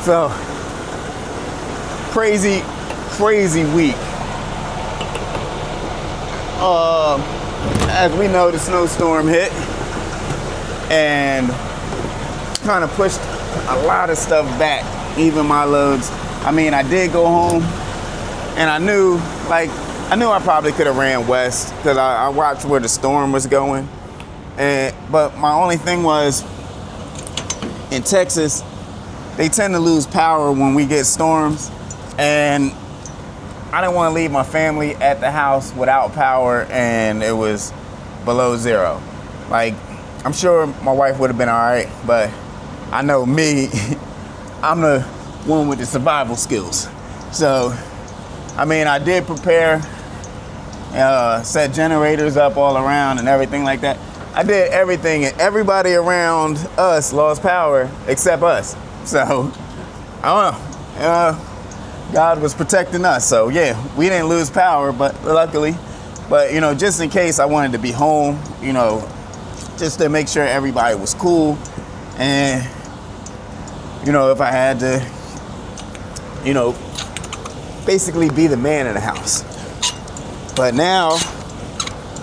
So crazy week. As we know, the snowstorm hit and kind of pushed a lot of stuff back, even my loads. I mean, I did go home and I knew I probably could have ran west because I watched where the storm was going. But my only thing was, in Texas, they tend to lose power when we get storms, and I didn't want to leave my family at the house without power and it was below zero. Like, I'm sure my wife would have been all right, but I know me, I'm the one with the survival skills. So, I mean, I did prepare, set generators up all around and everything like that. I did everything, and everybody around us lost power except us. So, I don't know. God was protecting us. So, yeah, we didn't lose power, but luckily. But, you know, just in case, I wanted to be home, you know, just to make sure everybody was cool. And, you know, if I had to, you know, basically be the man in the house. But now,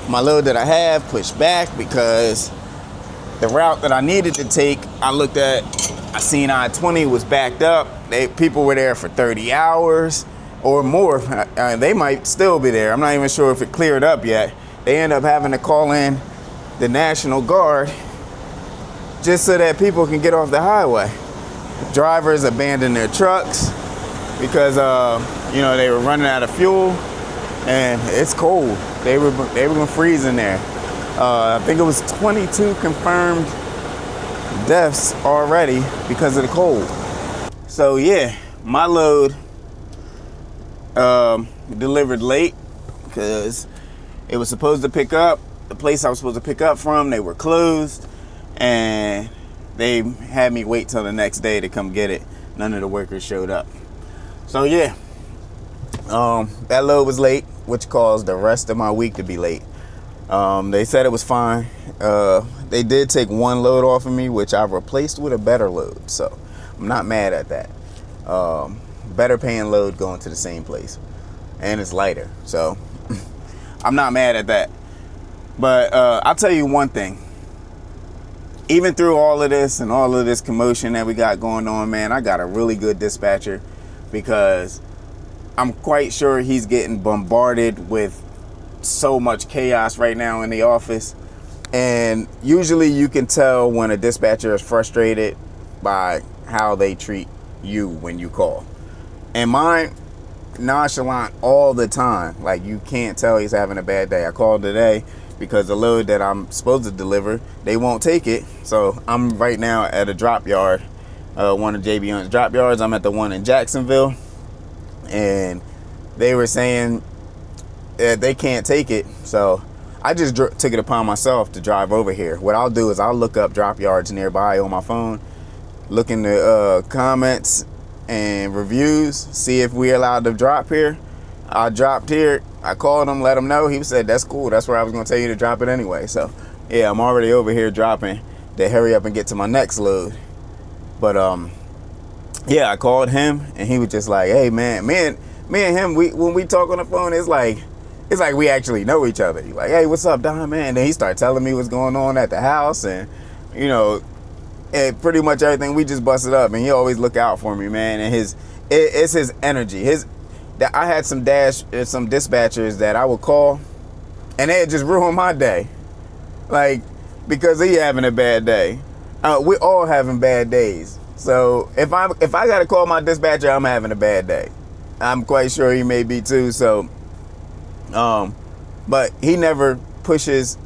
my load that I have pushed back because the route that I needed to take, I seen I-20 was backed up. People were there for 30 hours or more. They might still be there. I'm not even sure if it cleared up yet. They end up having to call in the National Guard just so that people can get off the highway. Drivers abandoned their trucks because, you know, they were running out of fuel and it's cold. They were going to freeze in there. I think it was 22 confirmed deaths already because of the cold. So yeah, my load delivered late because it was supposed to pick up. The place I was supposed to pick up from, they were closed, and they had me wait till the next day to come get it. None of the workers showed up. So yeah, that load was late, which caused the rest of my week to be late. They said it was fine. They did take one load off of me, which I replaced with a better load. So I'm not mad at that. Better paying load going to the same place. And it's lighter. So I'm not mad at that. But I'll tell you one thing. Even through all of this and all of this commotion that we got going on, man, I got a really good dispatcher because I'm quite sure he's getting bombarded with so much chaos right now in the office. And usually you can tell when a dispatcher is frustrated by how they treat you when you call. And mine, nonchalant all the time. Like, you can't tell he's having a bad day. I called today because the load that I'm supposed to deliver, they won't take it. So I'm right now at a drop yard, one of JB Hunt's drop yards. I'm at the one in Jacksonville, and they were saying that they can't take it. So I just took it upon myself to drive over here. What I'll do is I'll look up drop yards nearby on my phone, look in the comments and reviews, see if we're allowed to drop here. I dropped here. I called him, let him know. He said, that's cool. That's where I was going to tell you to drop it anyway. So, yeah, I'm already over here dropping to hurry up and get to my next load. But, yeah, I called him, and he was just like, hey, man, me and him, when we talk on the phone, it's like we actually know each other. He's like, hey, what's up, Don, man? And then he started telling me what's going on at the house, and, you know, and pretty much everything. We just busted up, and he always look out for me, man. And it's his energy. I had some dispatchers that I would call, and they'd just ruin my day, like, because he having a bad day. We're all having bad days. So if I gotta call my dispatcher, I'm having a bad day. I'm quite sure he may be too. So, but he never pushes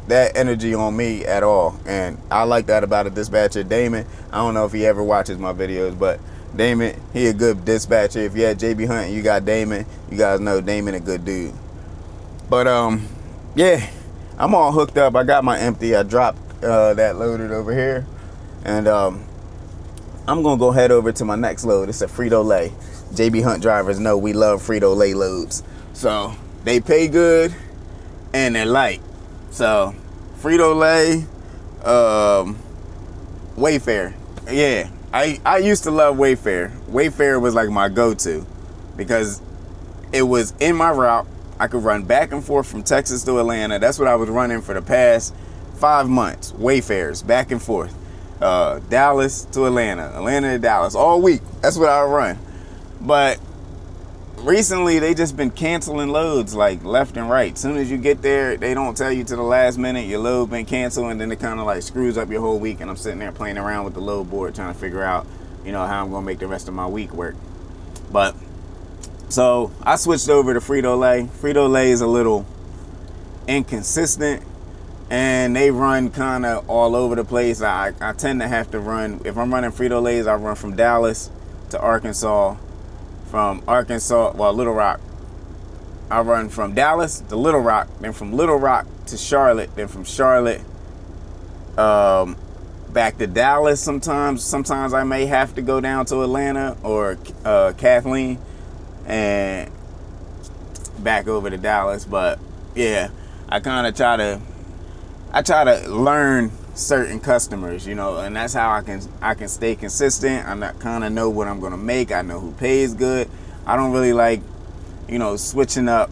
that energy on me at all, and I like that about a dispatcher. Damon, I don't know if he ever watches my videos, but Damon, he a good dispatcher. If you had JB Hunt and you got Damon, you guys know Damon a good dude. But yeah, I'm all hooked up. I got my empty. I dropped that loaded over here, and I'm gonna go head over to my next load. It's a Frito-Lay. JB Hunt drivers know we love Frito-Lay loads, so they pay good and they're light. So Frito-Lay, Wayfair, yeah. I used to love Wayfair. Wayfair was like my go-to because it was in my route. I could run back and forth from Texas to Atlanta. That's what I was running for the past 5 months. Wayfairs, back and forth. Dallas to Atlanta, Atlanta to Dallas, all week. That's what I would run. But recently, they just been canceling loads like left and right. As soon as you get there, they don't tell you to the last minute your load been canceled, and then it kind of like screws up your whole week. And I'm sitting there playing around with the load board trying to figure out, how I'm gonna make the rest of my week work. But so I switched over to Frito-Lay. Frito-Lay is a little inconsistent, and they run kind of all over the place. I tend to have to run, if I'm running Frito-Lays, I run from Dallas to Arkansas. From Arkansas, Little Rock, I run from Dallas to Little Rock, then from Little Rock to Charlotte, then from Charlotte back to Dallas sometimes. Sometimes I may have to go down to Atlanta or Kathleen and back over to Dallas. But yeah, I try to learn certain customers, and that's how I can stay consistent. I kind of know what I'm gonna make. I know who pays good. I don't really like, switching up,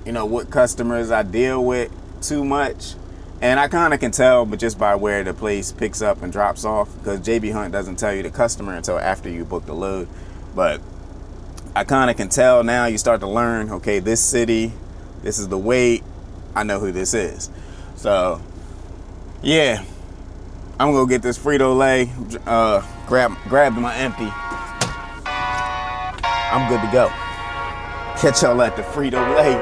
what customers I deal with too much. And I kind of can tell, but just by where the place picks up and drops off, because JB Hunt doesn't tell you the customer until after you book the load. But I kind of can tell now. You start to learn, okay, this city, this is the weight. I know who this is. So yeah, I'm gonna get this Frito-Lay, grab my empty. I'm good to go. Catch y'all at the Frito-Lay.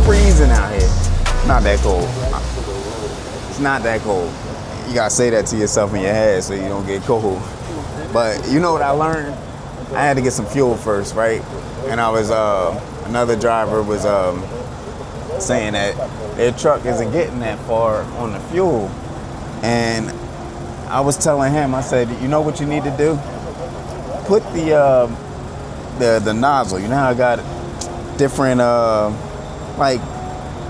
Freezing out here. Not that cold. It's not that cold. You gotta say that to yourself in your head so you don't get cold. But you know what I learned? I had to get some fuel first, right? And I was, another driver was saying that their truck isn't getting that far on the fuel. And I was telling him, I said, you know what you need to do? Put the nozzle. You know how I got different like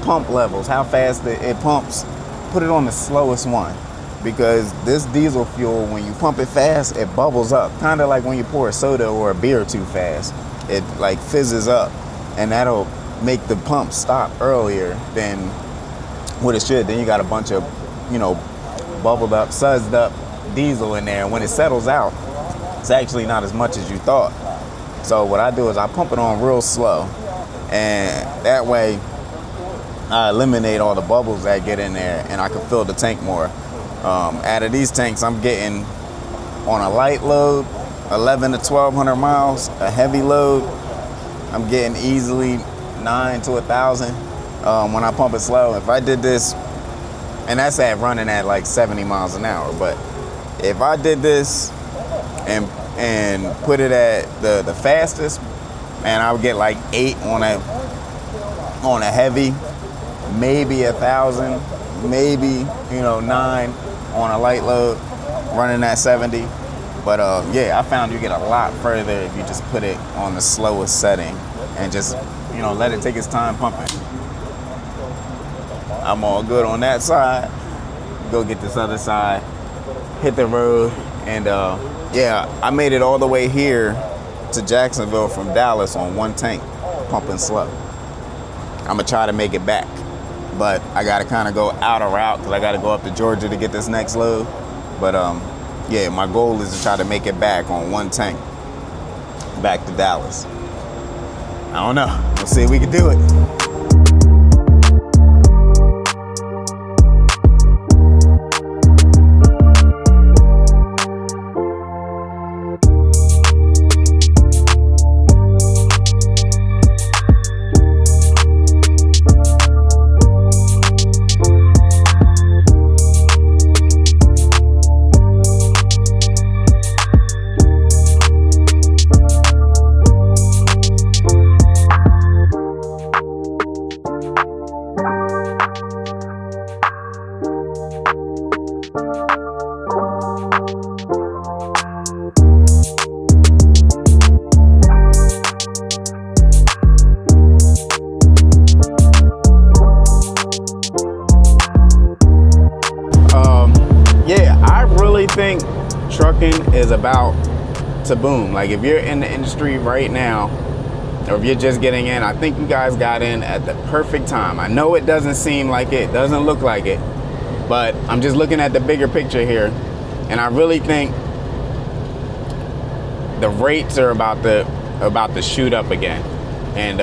pump levels, how fast it pumps. Put it on the slowest one, because this diesel fuel, when you pump it fast, it bubbles up, kind of like when you pour a soda or a beer too fast. It like fizzes up, and that'll make the pump stop earlier than what it should. Then you got a bunch of bubbled up, sudsed up diesel in there, and when it settles out, it's actually not as much as you thought. So what I do is I pump it on real slow, and that way I eliminate all the bubbles that get in there, and I can fill the tank more. Out of these tanks, I'm getting, on a light load, 11 to 1,200 miles. A heavy load, I'm getting easily 9 to 1,000 when I pump it slow. If I did this, and that's running at like 70 miles an hour, but if I did this and put it at the fastest, man, I would get like 8 on a heavy, maybe 1,000, maybe 9 on a light load, running at 70. But yeah, I found you get a lot further if you just put it on the slowest setting and just let it take its time pumping. I'm all good on that side. Go get this other side, hit the road, and yeah, I made it all the way here to Jacksonville from Dallas on one tank, pumping slow. I'm gonna try to make it back, but I gotta kind of go out of route because I gotta go up to Georgia to get this next load. But yeah, my goal is to try to make it back on one tank, back to Dallas. I don't know. We'll see if we can do it. trucking is about to boom. Like, if you're in the industry right now, or if you're just getting in, I think you guys got in at the perfect time. I know it doesn't seem like it, doesn't look like it, but I'm just looking at the bigger picture here, and I really think the rates are about to shoot up again. And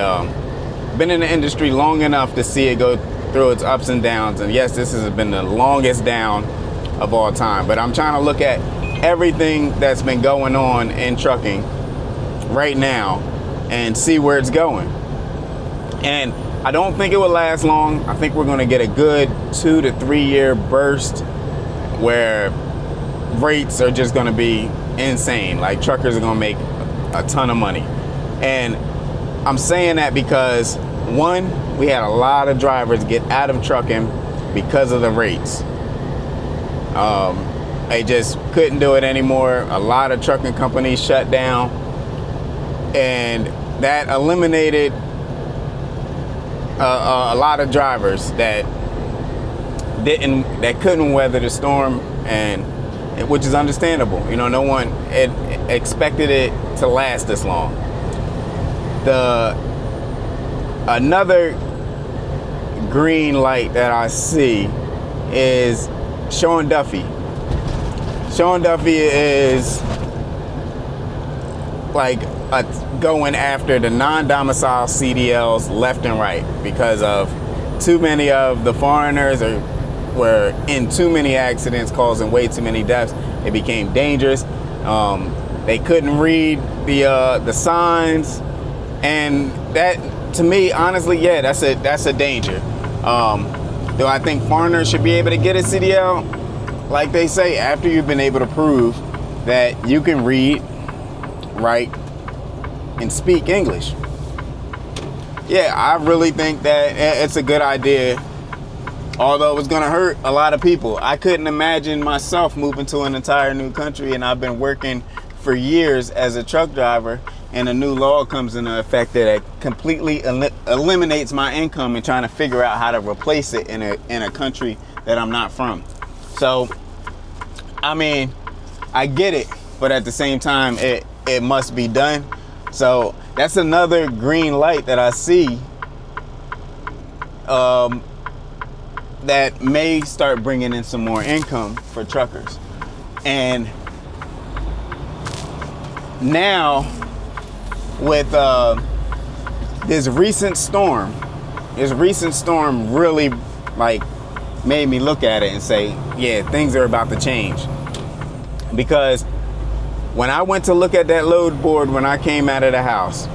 been in the industry long enough to see it go through its ups and downs, and yes, this has been the longest down of all time, but I'm trying to look at everything that's been going on in trucking right now and see where it's going. And I don't think it will last long. I think we're going to get a good 2 to 3 year burst where rates are just going to be insane. Like, truckers are going to make a ton of money. And I'm saying that because, one, we had a lot of drivers get out of trucking because of the rates. They just couldn't do it anymore. A lot of trucking companies shut down, and that eliminated a lot of drivers that couldn't weather the storm, and which is understandable. You know, no one expected it to last this long. Another green light that I see is Sean Duffy. Sean Duffy is like going after the non-domicile CDLs left and right because of too many of the foreigners were in too many accidents, causing way too many deaths. It became dangerous. They couldn't read the signs, and that, to me, honestly, yeah, that's a danger. Do I think foreigners should be able to get a CDL? Like they say, after you've been able to prove that you can read, write, and speak English. Yeah, I really think that it's a good idea, although it's gonna hurt a lot of people. I couldn't imagine myself moving to an entire new country, and I've been working for years as a truck driver, and a new law comes into effect that completely eliminates my income, and trying to figure out how to replace it in a country that I'm not from. So, I mean, I get it, but at the same time, it must be done. So that's another green light that I see that may start bringing in some more income for truckers. And now, with this recent storm really made me look at it and say, yeah, things are about to change. Because when I went to look at that load board when I came out of the house,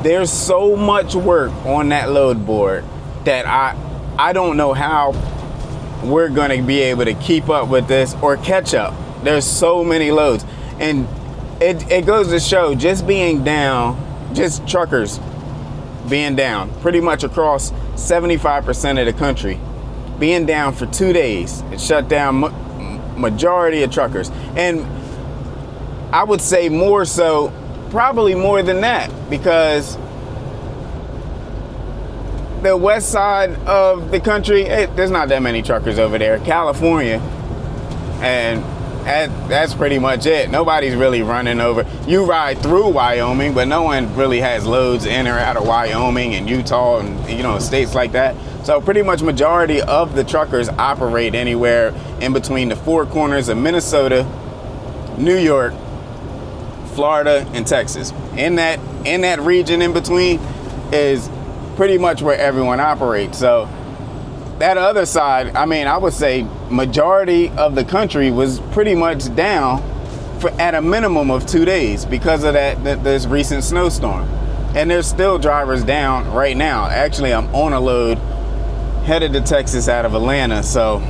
there's so much work on that load board that I don't know how we're going to be able to keep up with this or catch up. There's so many loads. And it goes to show, just being down, just truckers being down pretty much across 75% of the country, being down for 2 days. It shut down majority of truckers. And I would say more so, probably more than that, because the west side of the country, there's not that many truckers over there. California, and that's pretty much it. Nobody's really running over. You ride through Wyoming, but no one really has loads in or out of Wyoming and Utah and, states like that. So pretty much majority of the truckers operate anywhere in between the four corners of Minnesota, New York, Florida, and Texas. In that region in between is pretty much where everyone operates. So that other side, I would say majority of the country was pretty much down for at a minimum of 2 days because of this recent snowstorm. And there's still drivers down right now. Actually, I'm on a load headed to Texas out of Atlanta, so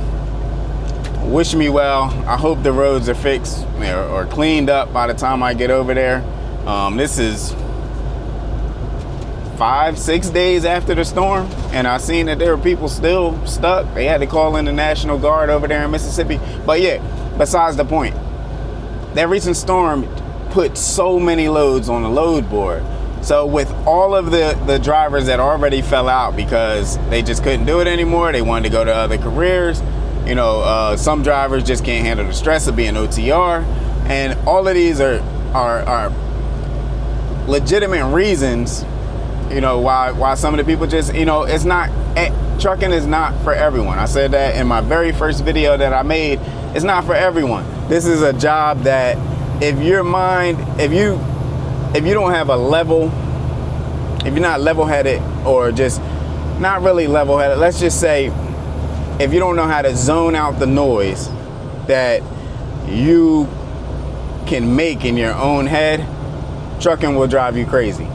wish me well. I hope the roads are fixed or cleaned up by the time I get over there. This is 5-6 days after the storm, and I seen that there were people still stuck. They had to call in the National Guard over there in Mississippi. But yeah, besides the point, that recent storm put so many loads on the load board. So with all of the drivers that already fell out because they just couldn't do it anymore, they wanted to go to other careers. Some drivers just can't handle the stress of being OTR. And all of these are legitimate reasons, you know, why some of the people just, you know, it's not, trucking is not for everyone. I said that in my very first video that I made. It's not for everyone. This is a job that if you don't have a level, if you're not level-headed, or just not really level-headed, let's just say if you don't know how to zone out the noise that you can make in your own head, trucking will drive you crazy.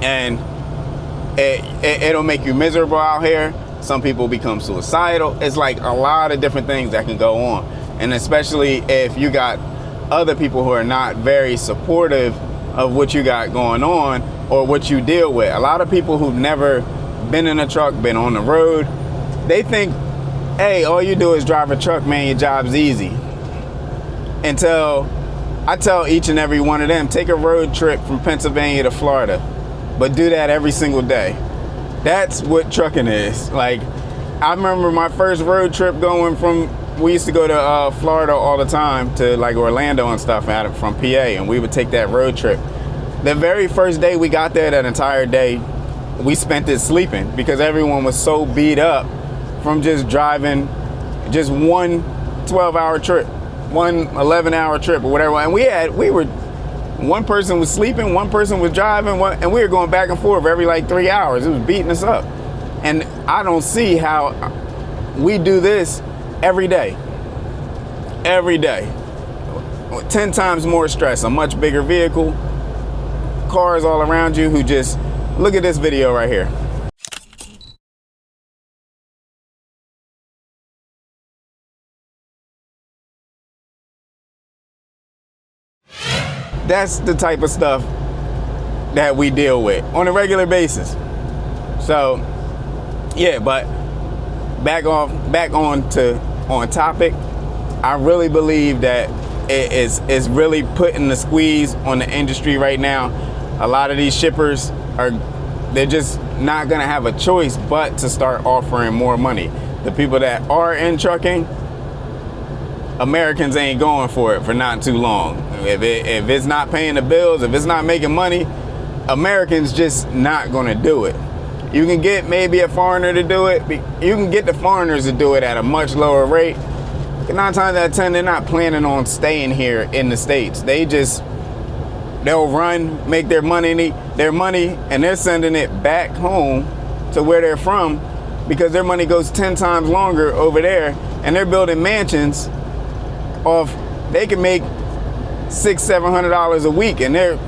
And it'll make you miserable out here. Some people become suicidal. It's like a lot of different things that can go on. And especially if you got other people who are not very supportive of what you got going on or what you deal with. A lot of people who've never been in a truck, been on the road, they think, hey, all you do is drive a truck, man, your job's easy. Until I tell each and every one of them, take a road trip from Pennsylvania to Florida, but do that every single day. That's what trucking is. Like, I remember my first road trip going from, we used to go to Florida all the time, to like Orlando and stuff from PA, and we would take that road trip. The very first day we got there, that entire day, we spent it sleeping because everyone was so beat up from just driving just one 12-hour trip, one 11-hour trip or whatever. And we were, one person was sleeping, one person was driving, and we were going back and forth every like 3 hours. It was beating us up. And I don't see how we do this every day. Every day. 10 times more stress, a much bigger vehicle, cars all around you who just, look at this video right here. That's the type of stuff that we deal with on a regular basis. So, yeah, but back on topic, I really believe that it's really putting the squeeze on the industry right now. A lot of these shippers they're just not gonna have a choice but to start offering more money. The people that are in trucking, Americans ain't going for it for not too long. If it's not paying the bills, if it's not making money, Americans just not gonna do it. You can get maybe a foreigner to do it. You can get the foreigners to do it at a much lower rate. 9 times out of 10, they're not planning on staying here in the States. They'll run, make their money, and they're sending it back home to where they're from because their money goes 10 times longer over there, and they're building mansions off. They can make $600-700 a week, and they're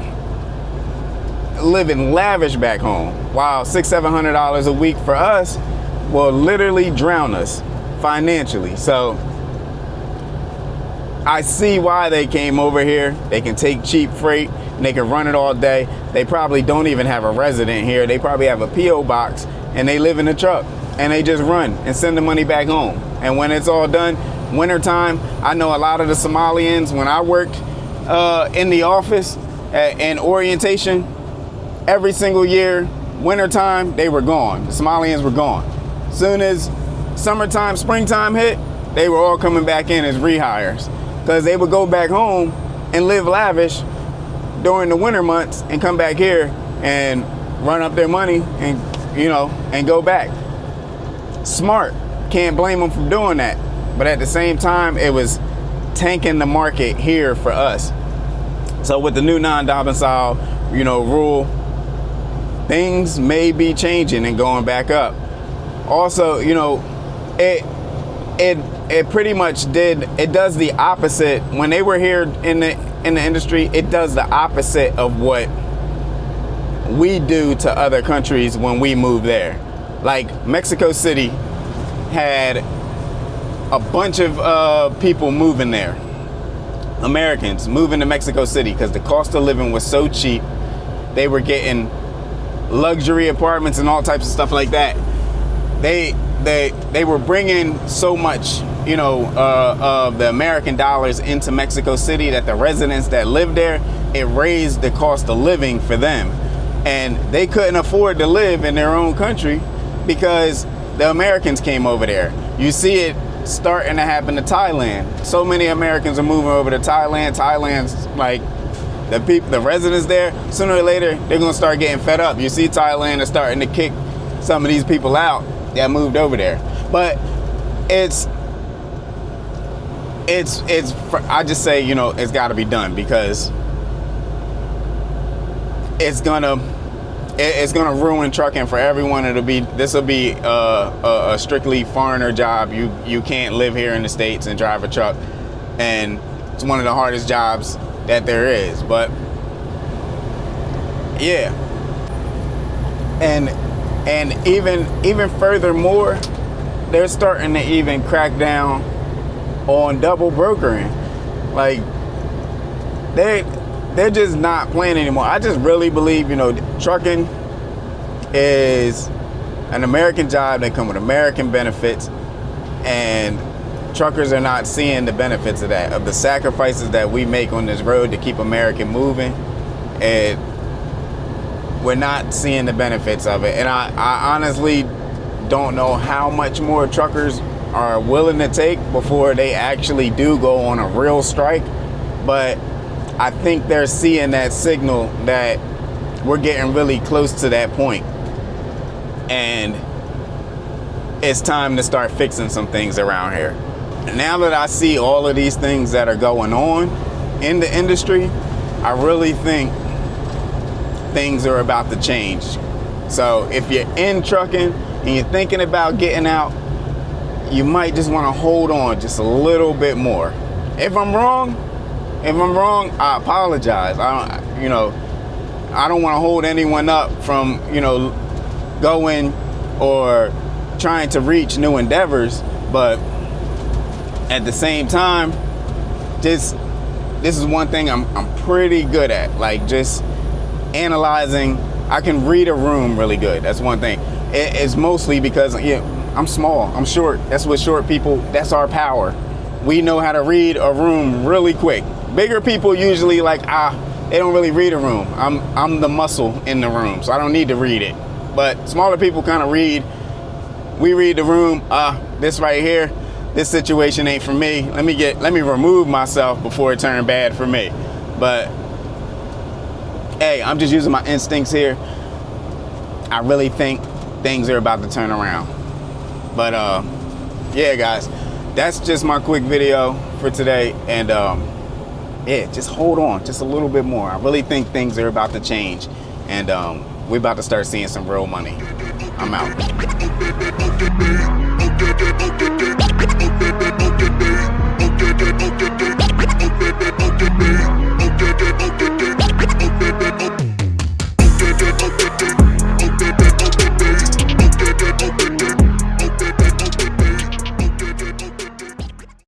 living lavish back home. While $600-700 a week for us will literally drown us financially. So I see why they came over here. They can take cheap freight and they can run it all day. They probably don't even have a resident here. They probably have a P.O. box and they live in the truck and they just run and send the money back home. And when it's all done, wintertime, I know a lot of the Somalians, when I worked in the office in orientation, every single year, wintertime, they were gone. The Somalians were gone. Soon as summertime, springtime hit, they were all coming back in as rehires because they would go back home and live lavish during the winter months and come back here and run up their money and, you know, and go back. Smart. Can't blame them for doing that. But at the same time, it was tanking the market here for us. So with the new non-domicile, you know, rule, things may be changing and going back up. Also, you know, it pretty much does the opposite. When they were here in the industry, it does the opposite of what we do to other countries when we move there. Like Mexico City had a bunch of people moving there, Americans moving to Mexico City because the cost of living was so cheap. They were getting luxury apartments and all types of stuff like that. They were bringing so much, you know, of the American dollars into Mexico City that the residents that lived there, it raised the cost of living for them. And they couldn't afford to live in their own country because the Americans came over there. You see it starting to happen to Thailand. So many Americans are moving over to Thailand. Thailand's like, the residents there, sooner or later, they're gonna start getting fed up. You see Thailand is starting to kick some of these people out that moved over there. But I just say, you know, it's gotta be done, because it's gonna ruin trucking for everyone. This will be a strictly foreigner job. You can't live here in the States and drive a truck, and it's one of the hardest jobs that there is. But yeah, and even furthermore, they're starting to even crack down on double brokering. Like, they're just not playing anymore. I just really believe, you know, trucking is an American job that come with American benefits, and truckers are not seeing the benefits of that, of the sacrifices that we make on this road to keep America moving. And we're not seeing the benefits of it. And I honestly don't know how much more truckers are willing to take before they actually do go on a real strike. But I think they're seeing that signal that we're getting really close to that point, and it's time to start fixing some things around here. Now that I see all of these things that are going on in the industry, I really think things are about to change. So if you're in trucking and you're thinking about getting out, you might just want to hold on just a little bit more. If I'm wrong, I apologize. I don't want to hold anyone up from, you know, going or trying to reach new endeavors, but at the same time, this is one thing I'm pretty good at, like just analyzing. I can read a room really good. That's one thing. It's mostly because I'm small, I'm short. That's what short people, that's our power. We know how to read a room really quick. Bigger people usually they don't really read a room. I'm the muscle in the room, so I don't need to read it. But smaller people kind of read. We read the room. This right here, this situation ain't for me. Let me remove myself before it turned bad for me. But hey, I'm just using my instincts here. I really think things are about to turn around. But yeah, guys, that's just my quick video for today. And yeah, just hold on just a little bit more. I really think things are about to change, and we're about to start seeing some real money. I'm out.